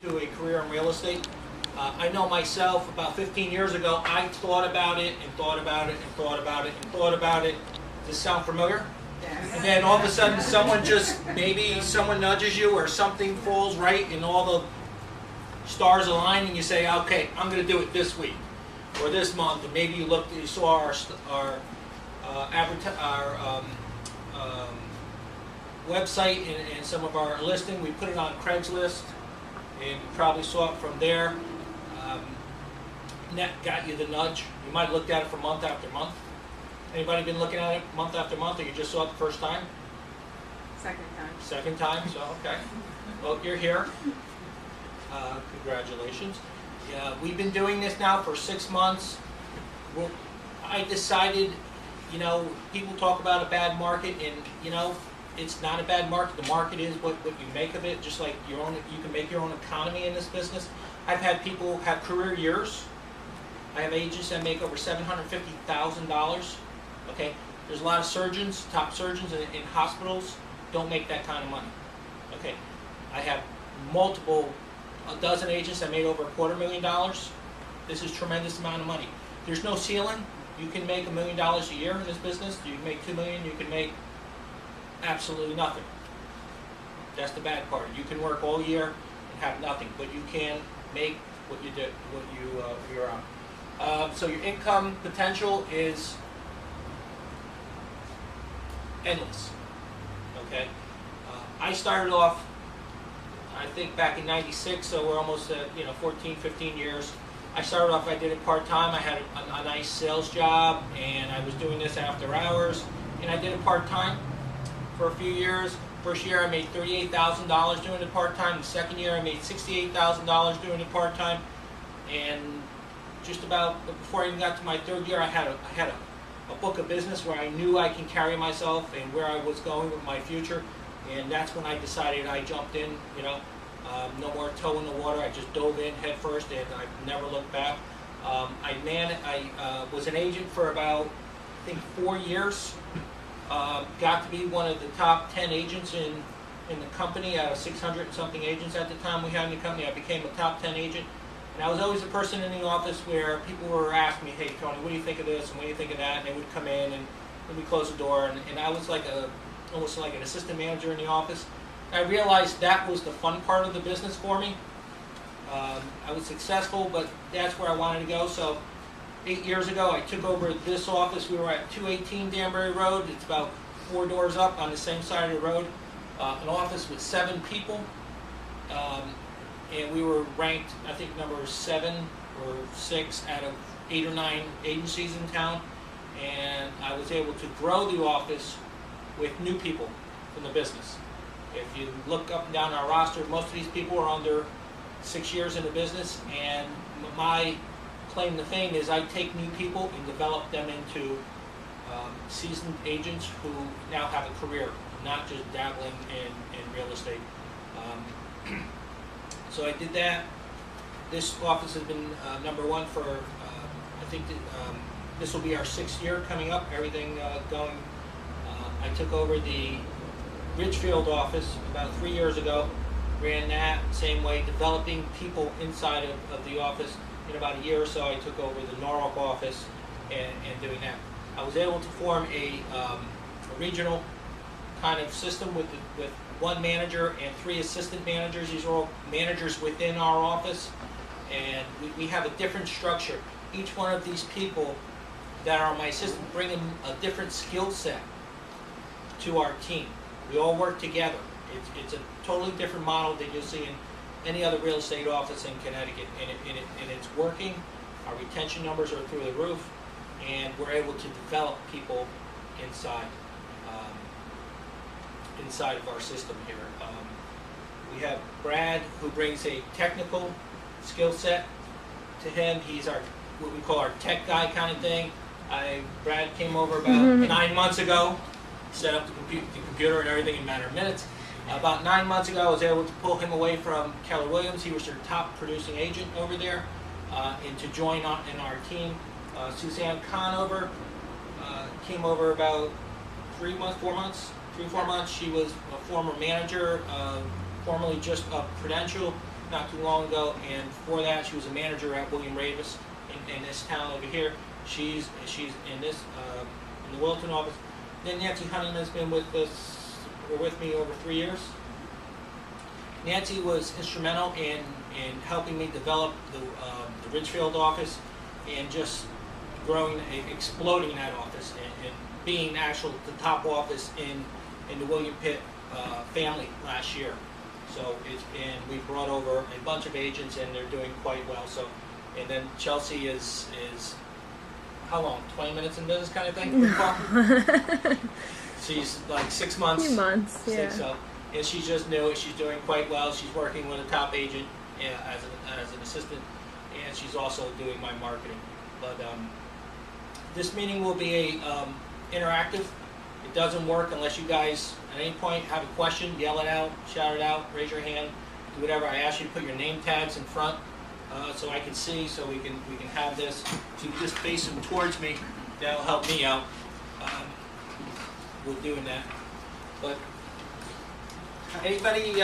To a career in real estate. I know myself, about 15 years ago, I thought about it and thought about it and thought about it and thought about it. Does this sound familiar? Yes. And then all of a sudden maybe someone nudges you or something falls right and all the stars align and you say, okay, I'm going to do it this week or this month. And maybe you saw our website and some of our listing. We put it on Craigslist. And you probably saw it from there. And that got you the nudge. You might have looked at it for month after month. Anybody been looking at it month after month, or you just saw it the first time? Second time. Second time, so okay. Well, you're here. Congratulations. Yeah, we've been doing this now for 6 months. Well, I decided, people talk about a bad market, and it's not a bad market. The market is what you make of it, just like you can make your own economy in this business. I've had people have career years. I have agents that make over $750,000. Okay, there's a lot of surgeons, top surgeons in hospitals, don't make that kind of money. Okay, I have a dozen agents that made over $250,000. This is a tremendous amount of money. There's no ceiling. You can make $1 million a year in this business. You can make $2 million. You can make absolutely nothing. That's the bad part. You can work all year and have nothing, but you can make what you're on. So your income potential is endless. Okay. I started off, I think back in '96, so we're almost at 14, 15 years. I started off, I did it part-time. I had a nice sales job, and I was doing this after hours, and I did it part-time for a few years. First year I made $38,000 doing it part-time. The second year I made $68,000 doing it part-time. And just about before I even got to my third year, I had a book of business where I knew I can carry myself and where I was going with my future. And that's when I decided I jumped in, no more toe in the water. I just dove in head first, and I never looked back. I was an agent for about, I think, 4 years. Got to be one of the top 10 agents in the company out of 600 and something agents at the time we had in the company. I became a top 10 agent. And I was always the person in the office where people were asking me, hey, Tony, what do you think of this and what do you think of that? And they would come in and we'd close the door. And I was like almost like an assistant manager in the office. I realized that was the fun part of the business for me. I was successful, but that's where I wanted to go. So 8 years ago, I took over this office. We were at 218 Danbury Road. It's about 4 doors up on the same side of the road. An office with 7 people. And we were ranked, I think, number 7 or 6 out of 8 or 9 agencies in town. And I was able to grow the office with new people from the business. If you look up and down our roster, most of these people are under 6 years in the business. And my claim to fame is I take new people and develop them into seasoned agents who now have a career, not just dabbling in real estate. So I did that. This office has been number 1 for, I think this will be our 6th year coming up, everything going. I took over the Ridgefield office about 3 years ago, ran that same way, developing people inside of the office. In about a year or so, I took over the Norwalk office and doing that. I was able to form a regional kind of system with 1 manager and 3 assistant managers. These are all managers within our office, and we have a different structure. Each one of these people that are my assistant bring in a different skill set to our team. We all work together. It's a totally different model than you'll see in any other real estate office in Connecticut, and it's working. Our retention numbers are through the roof, and we're able to develop people inside of our system here. We have Brad, who brings a technical skill set to him. He's what we call our tech guy kind of thing. Brad came over about 9 months ago, set up the computer and everything in a matter of minutes. About 9 months ago, I was able to pull him away from Keller Williams. He was their top producing agent over there, and to join in our team. Suzanne Conover came over about 3 months, 4 months. 3 or 4 months. She was a former manager, formerly just of Prudential, not too long ago, and before that she was a manager at William Ravis in this town over here. She's in this in the Wilton office. Then Nancy Honeyman's been with us, or with me, over 3 years. Nancy was instrumental in helping me develop the Ridgefield office, and just growing, exploding that office, and being the top office in the William Pitt family last year. So we brought over a bunch of agents, and they're doing quite well. So, and then Chelsea is how long? 20 minutes in business, kind of thing. She's like 6 months. 2 months, yeah. So, and she's just new. She's doing quite well. She's working with a top agent as an assistant, and she's also doing my marketing. But this meeting will be interactive. It doesn't work unless you guys at any point have a question, yell it out, shout it out, raise your hand, do whatever. I ask you to put your name tags in front so I can see, so we can have this. So you just face them towards me. That'll help me out with doing that. But anybody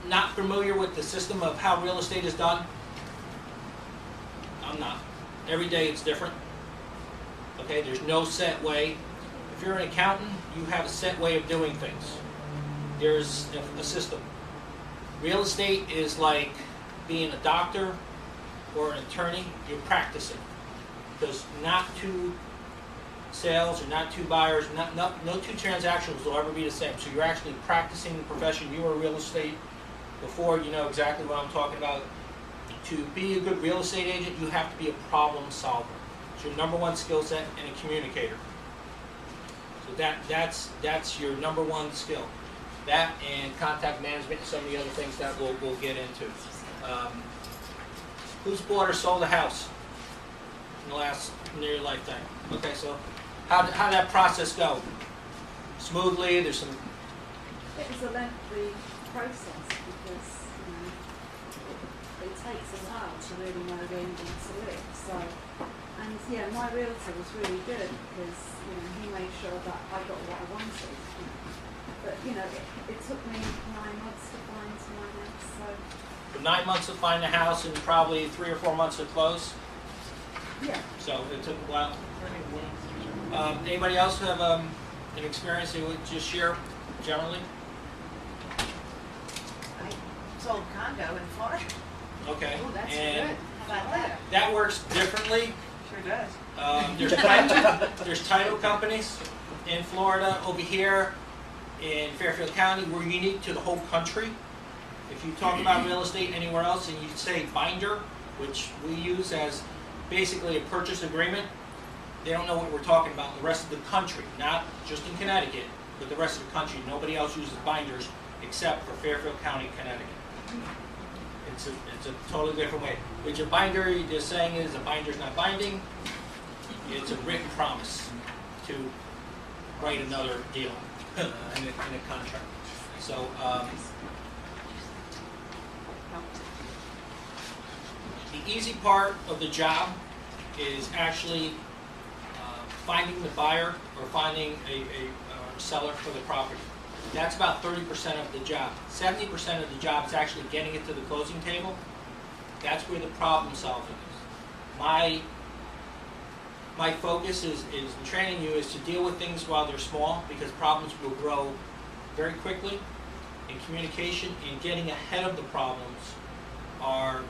not familiar with the system of how real estate is done? I'm not. Every day it's different. Okay, there's no set way. If you're an accountant, you have a set way of doing things. There's a system. Real estate is like being a doctor or an attorney. You're practicing. Because not two sales or not two buyers, no two transactions will ever be the same. So you're actually practicing the profession. You were a real estate before, you know exactly what I'm talking about. To be a good real estate agent, you have to be a problem solver. It's your number one skill set, and a communicator. So that's your number one skill. That and contact management and some of the other things that we'll get into. Who's bought or sold a house in the last near lifetime? Okay, so how did that process go? Smoothly? There's some. It was a lengthy process because it takes a while to really know the ending to live. So, and yeah, my realtor was really good because he made sure that I got what I wanted. But it took me 9 months to find my house. So 9 months to find the house, and probably 3 or 4 months to close. yeah. So it took a while. Anybody else have an experience they would just share generally? I sold a condo in Florida. Okay. Oh, that's and good. How about that? that works differently. Sure does. There's title companies in Florida. Over here in Fairfield County, we're unique to the whole country. If you talk about real estate anywhere else and you say binder, which we use as basically a purchase agreement, they don't know what we're talking about in the rest of the country, not just in Connecticut, but the rest of the country. Nobody else uses binders except for Fairfield County, Connecticut. It's a totally different way. With your binder, you're just saying is a binder's not binding. It's a written promise to write another deal in a contract. So the easy part of the job is actually finding the buyer or finding a seller for the property. That's about 30% of the job. 70% of the job is actually getting it to the closing table. That's where the problem solving is. My focus is in training you is to deal with things while they're small, because problems will grow very quickly. And communication and getting ahead of the problems are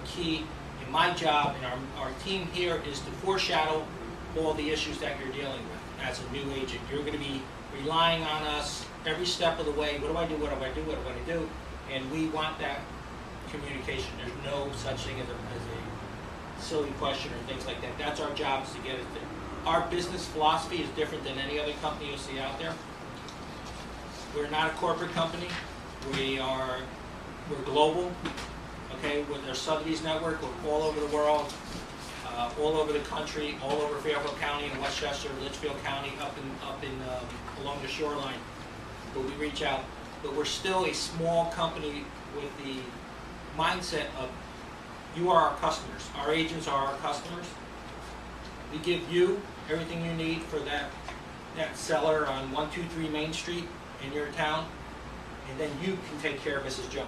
key. In my job and our team here is to foreshadow all the issues that you're dealing with as a new agent. You're going to be relying on us every step of the way. What do I do? What do I do? What do I do? And we want that communication. There's no such thing as a silly question or things like that. That's our job, is to get it there. Our business philosophy is different than any other company you'll see out there. We're not a corporate company. We're global. Okay, with our Sotheby's network, we're all over the world, all over the country, all over Fairfield County and Westchester, Litchfield County, up in along the shoreline. But we reach out. But we're still a small company with the mindset of you are our customers. Our agents are our customers. We give you everything you need for that seller on 123 Main Street in your town, and then you can take care of Mrs. Jones.